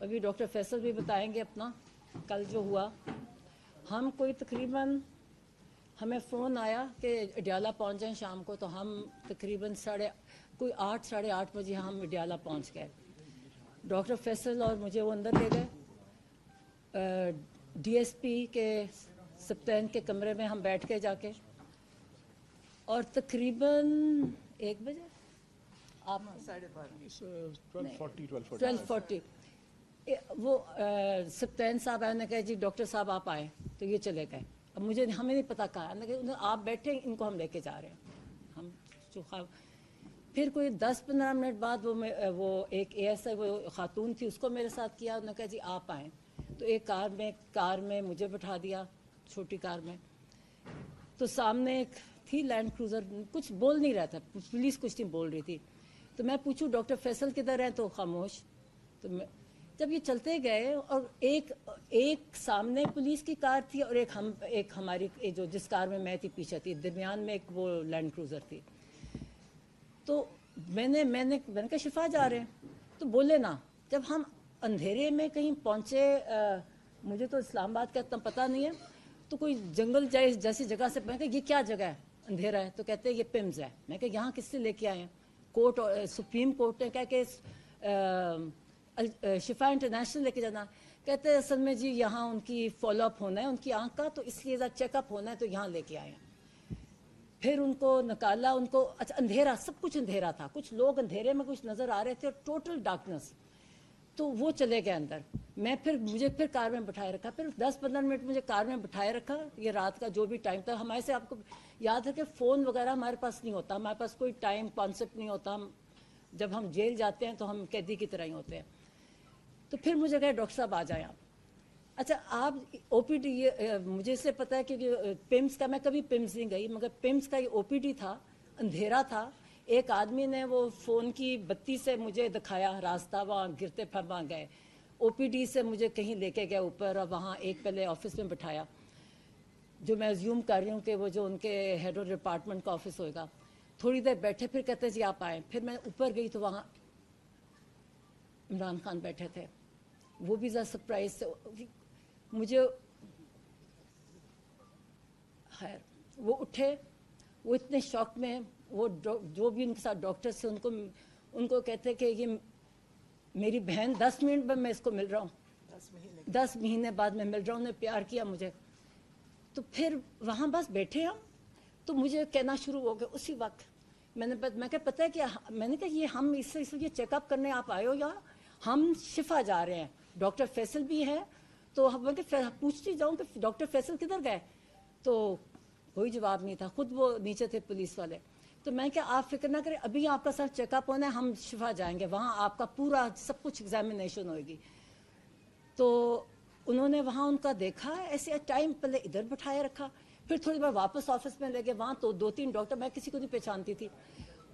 अभी डॉक्टर फैसल भी बताएंगे अपना कल जो हुआ। हम कोई तकरीबन हमें फ़ोन आया कि अडियाला पहुंच जाएं शाम को, तो हम तकरीबन 8 साढ़े 8 बजे हम अडियाला पहुंच गए। डॉक्टर फैसल और मुझे वो अंदर ले गए डीएसपी के सप्तान के कमरे में हम बैठ के जाके, और तकरीबन 1 बजे आप 12:40 वो सप्तान साहब आए, उन्होंने कहा जी डॉक्टर साहब आप आए, तो ये चले गए। अब हमें नहीं पता कहा, आप बैठे इनको हम लेके जा रहे हैं। हम फिर कोई 10-15 मिनट बाद वो एक एएसआई वो खातून थी, उसको मेरे साथ किया। उन्होंने कहा जी आप आए, तो एक कार में मुझे बैठा दिया, छोटी कार में। तो सामने एक थी लैंड क्रूज़र, कुछ बोल नहीं रहा था, पुलिस कुछ नहीं बोल रही थी। तो मैं पूछूं डॉक्टर फैसल किधर है, तो खामोश। तो जब ये चलते गए और एक सामने पुलिस की कार थी और एक हमारी जो जिस कार में मैं थी पीछे थी, दरमियान में एक वो लैंड क्रूज़र थी। तो मैंने कहा शिफा जा रहे हैं, तो बोले ना। जब हम अंधेरे में कहीं पहुंचे, मुझे तो इस्लामाबाद का इतना पता नहीं है, तो कोई जंगल जैसी जगह से, मैं कहा ये क्या जगह है, अंधेरा है। तो कहते हैं ये पिम्स है। मैं कहा यहाँ किससे लेके आए हैं? कोर्ट, सुप्रीम कोर्ट ने कहा कि शिफा इंटरनेशनल लेके जाना। कहते हैं असल में जी यहाँ उनकी फॉलोअप होना है उनकी आँख का, तो इसलिए चेकअप होना है, तो यहाँ लेके आए हैं। फिर उनको निकाला, उनको अच्छा अंधेरा, सब कुछ अंधेरा था, कुछ लोग अंधेरे में कुछ नज़र आ रहे थे और टोटल डार्कनेस। तो वो चले गए अंदर। मुझे फिर कार में बिठाए रखा, फिर 10-15 मिनट मुझे कार में बिठाए रखा। ये रात का जो भी टाइम था, हमारे से आपको याद है कि फ़ोन वगैरह हमारे पास नहीं होता, हमारे पास कोई टाइम कॉन्सेप्ट नहीं होता। जब हम जेल जाते हैं तो हम कैदी की तरह ही होते हैं। तो फिर मुझे कहा डॉक्टर साहब आ जाएं आप। अच्छा आप ओपीडी, ये मुझे इससे पता है क्योंकि पिम्स का, मैं कभी पिम्स नहीं गई, मगर पिम्स का ये ओपीडी था, अंधेरा था। एक आदमी ने वो फ़ोन की बत्ती से मुझे दिखाया रास्ता, वहाँ गिरते फिर वहाँ गए। ओपीडी से मुझे कहीं लेके गए ऊपर, और वहाँ एक पहले ऑफिस में बिठाया, जो मैं अज्यूम कर रही हूँ कि वो जो उनके हेड ऑफ डिपार्टमेंट का ऑफिस होगा। थोड़ी देर बैठे, फिर कहते जी आप आए। फिर मैं ऊपर गई तो वहाँ इमरान खान बैठे थे। वो भी ज़रा सरप्राइज से मुझे, खैर वो उठे, वो इतने शौक में, वो जो भी उनके साथ डॉक्टर्स थे उनको कहते कि ये मेरी बहन, 10 मिनट में मैं इसको मिल रहा हूँ, 10 महीने बाद मैं मिल रहा हूँ, उन्हें प्यार किया मुझे। तो फिर वहाँ बस बैठे हम, तो मुझे कहना शुरू हो गया उसी वक्त। मैं कहा पता है क्या, मैंने कहा ये हम इसलिए चेकअप करने आप आए हो या हम शिफा जा रहे हैं? डॉक्टर फैसल भी है, तो मैं पूछती जाऊँ कि डॉक्टर फैसल किधर गए? तो कोई जवाब नहीं था, खुद वो नीचे थे पुलिस वाले। तो मैं क्या, आप फिक्र ना करें, अभी आपका सिर्फ चेकअप होना है, हम शिफा जाएंगे, वहाँ आपका पूरा सब कुछ एग्जामिनेशन होगी। तो उन्होंने वहाँ उनका देखा, ऐसे टाइम पहले इधर बिठाए रखा, फिर थोड़ी बार वापस ऑफिस में ले गए। वहाँ तो 2-3 डॉक्टर, मैं किसी को नहीं पहचानती थी,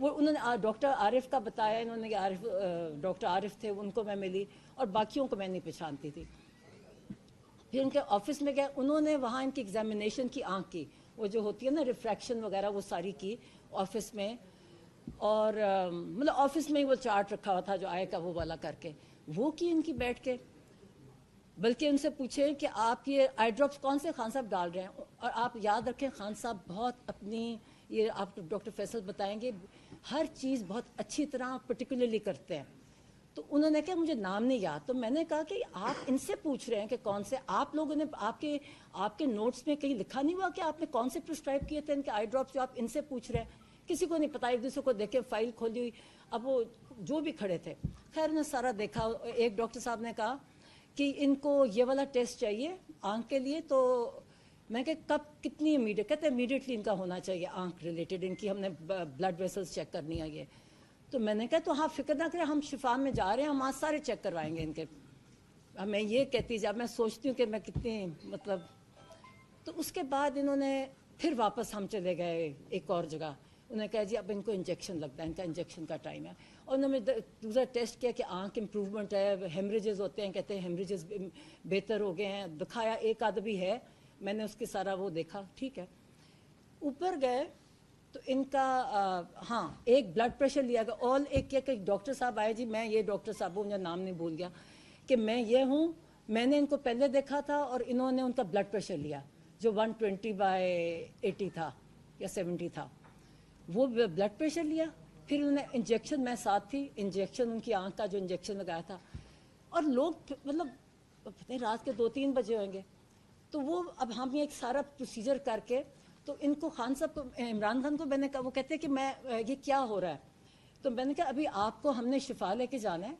वो उन्होंने डॉक्टर आरिफ का बताया, इन्होंने डॉक्टर आरिफ थे, उनको मैं मिली, और बाकियों को मैं नहीं पहचानती थी। फिर उनके ऑफिस में गए, उन्होंने वहाँ इनकी एग्जामिनेशन की, आँख की वो जो होती है ना रिफ्रैक्शन वगैरह, वो सारी की ऑफिस में। और मतलब ऑफिस में ही वो चार्ट रखा हुआ था जो आएगा वो वाला करके, वो की इनकी बैठ के। बल्कि उनसे पूछे कि आप ये आई ड्रॉप्स कौन से खान साहब डाल रहे हैं? और आप याद रखें खान साहब बहुत अपनी, ये आप डॉक्टर फैसल बताएंगे, हर चीज़ बहुत अच्छी तरह पर्टिकुलरली करते हैं। तो उन्होंने कहा मुझे नाम नहीं याद। तो मैंने कहा कि आप इनसे पूछ रहे हैं कि कौन से, आप लोगों ने आपके नोट्स में कहीं लिखा नहीं हुआ कि आपने कौन से प्रिस्क्राइब किए थे इनके आई ड्रॉप्स जो आप इनसे पूछ रहे हैं? किसी को नहीं पता, एक दूसरे को देखे, फाइल खोली हुई। अब वो जो भी खड़े थे, खैर उन्होंने सारा देखा। एक डॉक्टर साहब ने कहा कि इनको ये वाला टेस्ट चाहिए आँख के लिए। तो मैं कहा कब, कितनी इमीडिएट? कहते हैं इमीडिएटली इनका होना चाहिए, आँख रिलेटेड इनकी, हमने ब्लड वेसल्स चेक करनी है ये। तो मैंने कहा तो हाँ फिक्र ना करें, हम शिफा में जा रहे हैं, हम आज सारे चेक करवाएंगे इनके। मैं ये कहती, जब मैं सोचती हूँ कि मैं कितनी मतलब। तो उसके बाद इन्होंने फिर वापस हम चले गए एक और जगह। उन्होंने कहा जी अब इनको इंजेक्शन लगता है, इनका इंजेक्शन का टाइम है। और उन्होंने दूसरा टेस्ट किया कि आँख इम्प्रूवमेंट है, हेमरेजेस होते हैं, कहते हैं हेमरेजेस बेहतर हो गए हैं, दिखाया एक आध भी है, मैंने उसके सारा वो देखा, ठीक है। ऊपर गए तो इनका हाँ एक ब्लड प्रेशर लिया गया। और एक डॉक्टर साहब आए जी, मैं ये डॉक्टर साहब हूँ, मुझे नाम नहीं भूल गया, کہ میں یہ ہوں, میں نے ان کو پہلے دیکھا تھا اور انہوں نے ان کا بلڈ پریشر لیا جو 120/80 تھا یا 70 تھا, وہ بلڈ پریشر لیا, پھر انہوں نے انجیکشن, میں ساتھ تھی, انجیکشن ان کی آنکھ کا جو انجیکشن لگایا تھا, اور لوگ مطلب پتہ نہیں رات کے 2-3 بجے ہوئیں گے, تو وہ اب ہم ایک سارا پروسیجر کر کے, تو ان کو خان صاحب کو, عمران خان کو میں نے کہا, وہ کہتے ہیں کہ میں یہ کیا ہو رہا ہے, تو میں نے کہا ابھی آپ کو ہم نے شفا لے کے جانا ہے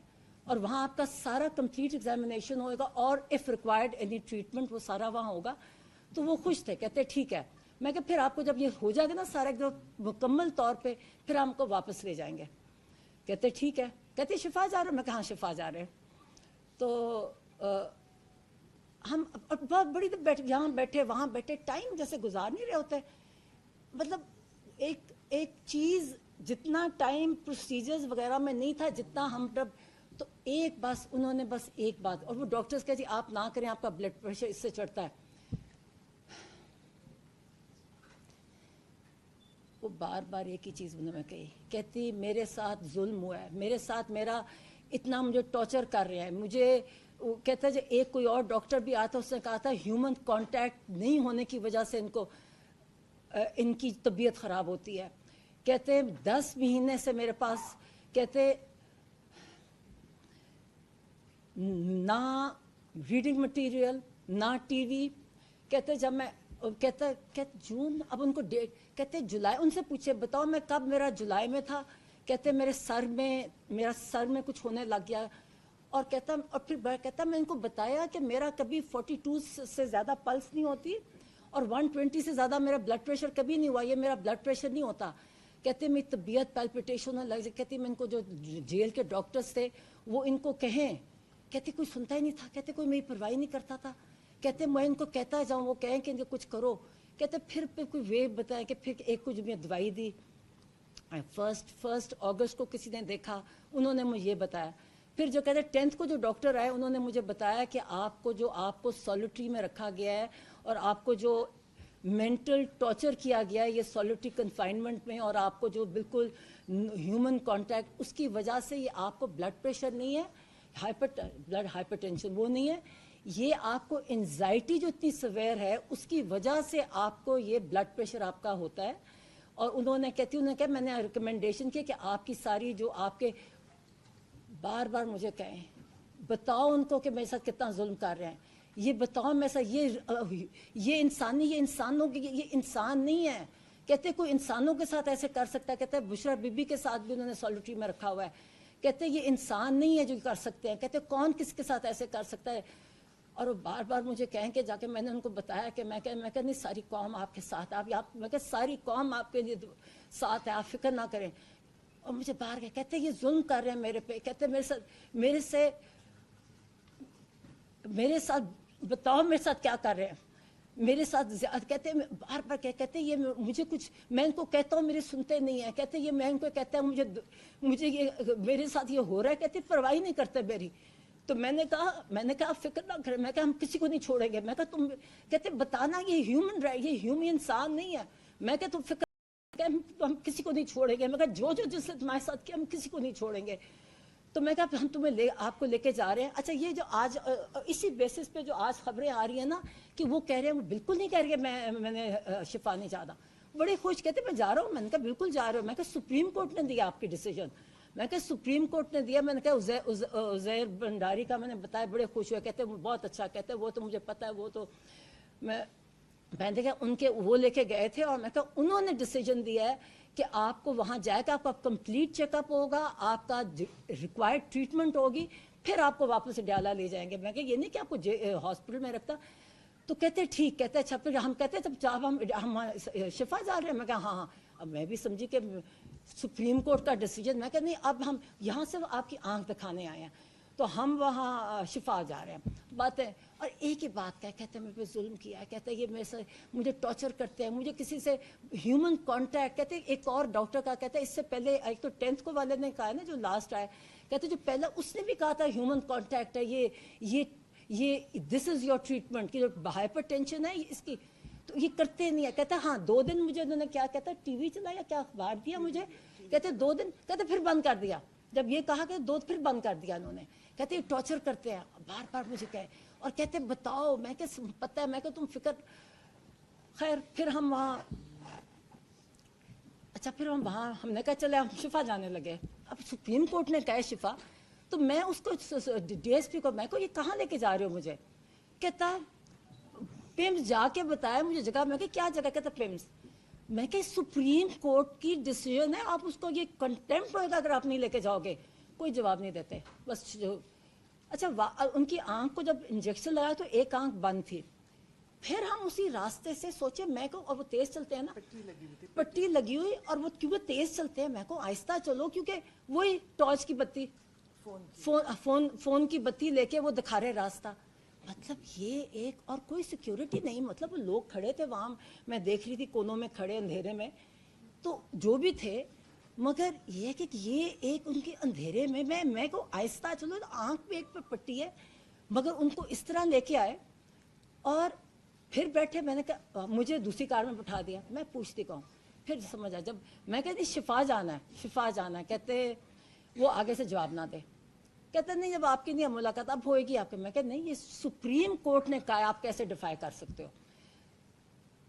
اور وہاں آپ کا سارا کمپلیٹ ایگزامینیشن ہوگا اور اف ریکوائرڈ اینی ٹریٹمنٹ وہ سارا وہاں ہوگا. تو وہ خوش تھے, کہتے ٹھیک ہے. میں کہ پھر آپ کو جب یہ ہو جائے گا نا سارا ایک دم مکمل طور پہ, پھر ہم کو واپس لے جائیں گے. کہتے ٹھیک ہے. کہتے شفا جا رہے ہیں؟ میں کہا ہاں شفا جا رہے ہیں. تو ہم بہت بڑی یہاں بیٹھے وہاں بیٹھے, ٹائم جیسے گزار نہیں رہے ہوتے. مطلب ایک چیز جتنا ٹائم پروسیجرز وغیرہ میں نہیں تھا جتنا ہم جب, تو ایک بس انہوں نے بس ایک بات, اور وہ ڈاکٹرز کہتے جی آپ نہ کریں, آپ کا بلڈ پریشر اس سے چڑھتا ہے. وہ بار بار ایک ہی چیز انہوں نے کہی, کہتی میرے ساتھ ظلم ہوا ہے, میرے ساتھ میرا اتنا مجھے ٹارچر کر رہے ہیں. مجھے کہتا ہے ایک کوئی اور ڈاکٹر بھی آتا, اس نے کہا تھا ہیومن کانٹیکٹ نہیں ہونے کی وجہ سے ان کی طبیعت خراب ہوتی ہے. کہتے 10 مہینے سے میرے پاس, کہتے نہ ریڈنگ مٹیریل نہ ٹی وی. کہتے جب میں کہتے جون, اب ان کو ڈیٹ, کہتے جولائی, ان سے پوچھے بتاؤ میں کب, میرا جولائی میں تھا. کہتے میرا سر میں کچھ ہونے لگ گیا. اور پھر کہتا میں ان کو بتایا کہ میرا کبھی 42 سے زیادہ پلس نہیں ہوتی اور 120 سے زیادہ میرا بلڈ پریشر کبھی نہیں ہوا, یہ میرا بلڈ پریشر نہیں ہوتا. کہتے میری طبیعت پیلپیٹیشن ہونے لگ جائے. کہتی میں ان کو جو جیل کے ڈاکٹرز تھے وہ ان کو کہیں, کہتے کوئی سنتا ہی نہیں تھا, کہتے کوئی میری پرواہ نہیں کرتا تھا. کہتے میں ان کو کہتا جاؤں, وہ کہیں کہ کچھ کرو. کہتے پھر کوئی وے بتایا کہ پھر ایک کچھ میں دوائی دی. 1 اگست کو کسی نے دیکھا, انہوں نے مجھے یہ بتایا. پھر جو کہتے 10th کو جو ڈاکٹر آئے انہوں نے مجھے بتایا کہ آپ کو سولیٹری میں رکھا گیا ہے اور آپ کو جو مینٹل ٹارچر کیا گیا ہے یہ سولیٹری کنفائنمنٹ میں, اور آپ کو جو بالکل ہیومن کانٹیکٹ, اس کی وجہ سے یہ آپ کو بلڈ پریشر نہیں ہے, بلڈ ہائپر ٹینشن وہ نہیں ہے, یہ آپ کو انزائٹی جو اتنی سویر ہے اس کی وجہ سے آپ کو یہ بلڈ پریشر آپ کا ہوتا ہے. اور انہوں نے کہا میں نے ریکمنڈیشن کیا کہ آپ کی ساری جو آپ کے, بار بار مجھے کہیں بتاؤ ان کو کہ میرے ساتھ کتنا ظلم کر رہے ہیں, یہ بتاؤ میرے ساتھ, یہ انسانوں کی, یہ انسان نہیں ہے. کہتے کوئی انسانوں کے ساتھ ایسے کر سکتا ہے. کہتے بشرا بی بی کے ساتھ بھی انہوں نے سولیٹری میں رکھا ہوا ہے. کہتے یہ انسان نہیں ہے جو کر سکتے ہیں. کہتے کون کس کے ساتھ ایسے کر سکتا ہے. اور وہ بار بار مجھے کہیں کہ جا کے میں نے ان کو بتایا کہ میں کہ نہیں ساری قوم آپ کے ساتھ, میں کہ ساری قوم آپ کے لیے ساتھ ہے, آپ فکر نہ کریں. اور مجھے باہر گئے, کہتے یہ ظلم کر رہے ہیں میرے پہ. کہتے میرے ساتھ بتاؤ میرے ساتھ کیا کر رہے ہیں, میرے ساتھ کہتے بار بار کہتے یہ مجھے کچھ, میں ان کو کہتا ہوں میرے سنتے نہیں ہیں. کہتے یہ میں ان کو کہتا ہے مجھے یہ میرے ساتھ یہ ہو رہا ہے. کہتے پرواہ نہیں کرتے میری. تو میں نے کہا آپ فکر نہ کریں, میں کہا ہم کسی کو نہیں چھوڑیں گے. میں کہا تم, کہتے بتانا یہ ہیومن رائٹ, یہ ہیومن انسان نہیں ہے. میں کہا تم فکر, ہم کسی کو نہیں چھوڑیں گے. میں کہا جو جس نے تمہارے ساتھ کیا ہم کسی کو نہیں چھوڑیں گے. تو میں کہا ہم آپ کو لے کے جا رہے ہیں. اچھا یہ جو آج اسی بیسس پہ جو آج خبریں آ رہی ہیں نا کہ وہ کہہ رہے ہیں, وہ بالکل نہیں کہہ رہے میں نے شفا نہیں چاہتا. بڑے خوش, کہتے میں جا رہا ہوں. میں نے کہا بالکل جا رہا ہوں. میں کہا سپریم کورٹ نے دیا آپ کی ڈیسیجن. میں کہا سپریم کورٹ نے دیا. میں نے کہا عزیر بنڈاری کا میں نے بتایا, بڑے خوش ہوئے. کہتے وہ بہت اچھا. کہتے وہ تو مجھے پتا ہے, وہ تو میں نے کہا ان کے وہ لے کے گئے تھے. اور میں کہا انہوں نے ڈیسیجن دیا ہے کہ آپ کو وہاں جائے گا, آپ کا کمپلیٹ چیک اپ ہوگا, آپ کا ریکوائرڈ ٹریٹمنٹ ہوگی, پھر آپ کو واپس ڈیالہ لے جائیں گے. میں کہا یہ نہیں کہ آپ کو ہاسپٹل میں رکھتا. تو کہتے ٹھیک. کہتے اچھا پھر ہم کہتے جب ہم شفا جا رہے ہیں. میں کہا ہاں. اب میں بھی سمجھی کہ سپریم کورٹ کا ڈیسیجن. میں کہا نہیں, اب ہم یہاں سے آپ کی آنکھ دکھانے آئے ہیں, تو ہم وہاں شفا جا رہے ہیں. باتیں, اور ایک ہی بات کہتے ہیں میرے پہ ظلم کیا ہے. کہتے ہیں یہ میرے سے مجھے ٹارچر کرتے ہیں, مجھے کسی سے ہیومن کانٹیکٹ. کہتے ہیں ایک اور ڈاکٹر کا, کہتے ہیں اس سے پہلے ایک تو 10th کو والے نے کہا نا جو لاسٹ آئے, کہتے جو پہلا اس نے بھی کہا تھا ہیومن کانٹیکٹ ہے, یہ دس از یور ٹریٹمنٹ, کی جو ہائپر ٹینشن ہے اس کی, تو یہ کرتے نہیں ہے. کہتا ہاں 2 دن مجھے انہوں نے کیا کہتا ٹی وی چلایا, کیا اخبار دیا مجھے. کہتے 2 دن, کہتے پھر بند کر دیا. جب یہ کہا کہ 2 پھر بند کر دیا انہوں نے. कहते हैं टॉर्चर करते हैं, बार बार मुझे कहे और कहते बताओ, मैं क्या पता है, मैं क्या तुम फिक्र। खैर फिर हम वहाँ, अच्छा फिर हम वहाँ हमने कहा चले हम शिफा जाने लगे। अब सुप्रीम कोर्ट ने कहा शिफा, तो मैं उसको डीएसपी को, मैं को ये कहाँ लेके जा रहे हो मुझे, कहता पिम्स जाके बताया मुझे जगह। मैं क्या जगह, कहता पिम्स। मैं क्या सुप्रीम कोर्ट की डिसीजन है, आप उसको ये कंटेम्प्ट होगा अगर आप नहीं लेके जाओगे। कोई जवाब नहीं देते बस जो। अच्छा उनकी आंख को जब इंजेक्शन लगाया तो एक आंख बंद थी। फिर हम उसी रास्ते से सोचे, मैं को, और वो तेज चलते हैं ना, पट्टी लगी हुई, और वो क्योंकि तेज चलते हैं, मैं को आहिस्ता चलो, क्योंकि वही टॉर्च की बत्ती, फोन की बत्ती लेके वो दिखा रहे रास्ता। मतलब ये एक, और कोई सिक्योरिटी नहीं, मतलब लोग खड़े थे वहाँ, मैं देख रही थी कोनों में खड़े अंधेरे में, तो जो भी थे, मगर ये कि ये एक उनके अंधेरे में मैं को आहिस्ता चलो, आंख पे एक पे पट्टी है, मगर उनको इस तरह लेके आए और फिर बैठे। मैंने कहा मुझे दूसरी कार में बिठा दिया, मैं पूछती कहूँ, फिर समझ आया। जब मैं कहती शिफा जाना है, शिफा जाना है, कहते वो आगे से जवाब ना दे, कहते नहीं जब आपकी नहीं मुलाकात अब होएगी आपके। मैं कहते नहीं, ये सुप्रीम कोर्ट ने कहा, आप कैसे डिफाई कर सकते हो।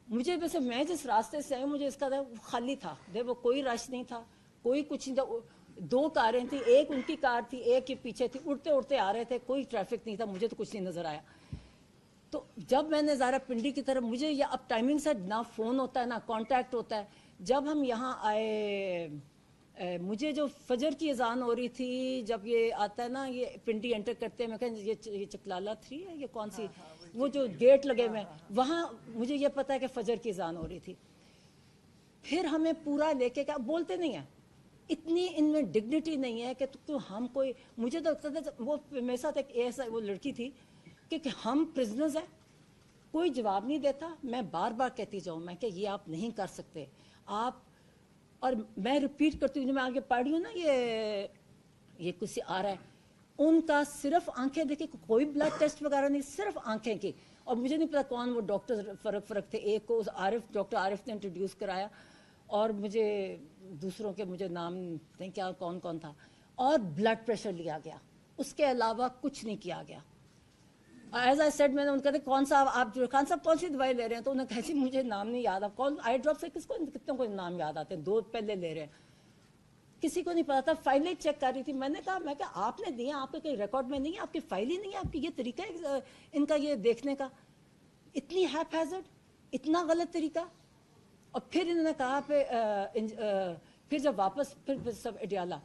मुझे वैसे, मैं जिस रास्ते से आई मुझे इसका खाली था, वो कोई रश नहीं था, कोई कुछ नहीं था। 2 कारें थी, एक उनकी कार थी, एक के पीछे थी, उड़ते उड़ते आ रहे थे, कोई ट्रैफिक नहीं था, मुझे तो कुछ नहीं नजर आया। तो जब मैंने ज़ारा पिंडी की तरफ, मुझे ये अब टाइमिंग से ना फ़ोन होता है ना कांटेक्ट होता है। जब हम यहाँ आए, मुझे जो फजर की अजान हो रही थी, जब ये आता है ना, ये पिंडी एंटर करते हैं, मैं कहें ये चकलाला 3 है, ये कौन सी, वो जो गेट लगे हुए हैं वहाँ, मुझे ये पता है कि फजर की अजान हो रही थी। फिर हमें पूरा लेके क्या, बोलते नहीं है, इतनी इनमें डिग्निटी नहीं है कि हम कोई, मुझे तो लगता था वो मेरे साथ एक ऐसा वो लड़की थी कि हम प्रिजनर्स हैं, कोई जवाब नहीं देता। मैं बार बार कहती जाऊँ, मैं कि ये आप नहीं कर सकते आप, और मैं रिपीट करती हूँ, मैं आगे पढ़ रही हूँ ना, ये कुछ आ रहा है, उनका सिर्फ आंखें देखी, कोई ब्लड टेस्ट वगैरह नहीं, सिर्फ आंखें की। और मुझे नहीं पता कौन वो डॉक्टर फर्क थे, एक को आरिफ, डॉक्टर आरिफ ने इंट्रोड्यूस कराया, और मुझे दूसरों के मुझे नाम नहीं क्या कौन कौन था, और ब्लड प्रेशर लिया गया, उसके अलावा कुछ नहीं किया गया। एज आई सेड, मैंने उनका कौन सा आप जो खान साहब कौन सी दवाई ले रहे हैं, तो उन्हें कैसी मुझे नाम नहीं याद, आप कौन आई ड्रॉप से किसको कितनों को नाम याद आते हैं, 2 पहले ले रहे हैं, किसी को नहीं पता था। फाइलें चेक कर रही थी, मैंने कहा आपने दिया, आपके कोई रिकॉर्ड में नहीं है, आपकी फाइल ही नहीं है, आपकी ये तरीका है इनका ये देखने का, इतनी हैपहैज़र्ड, इतना गलत तरीका। और फिर इन्होंने कहा फिर जब वापस फिर सब एडियाला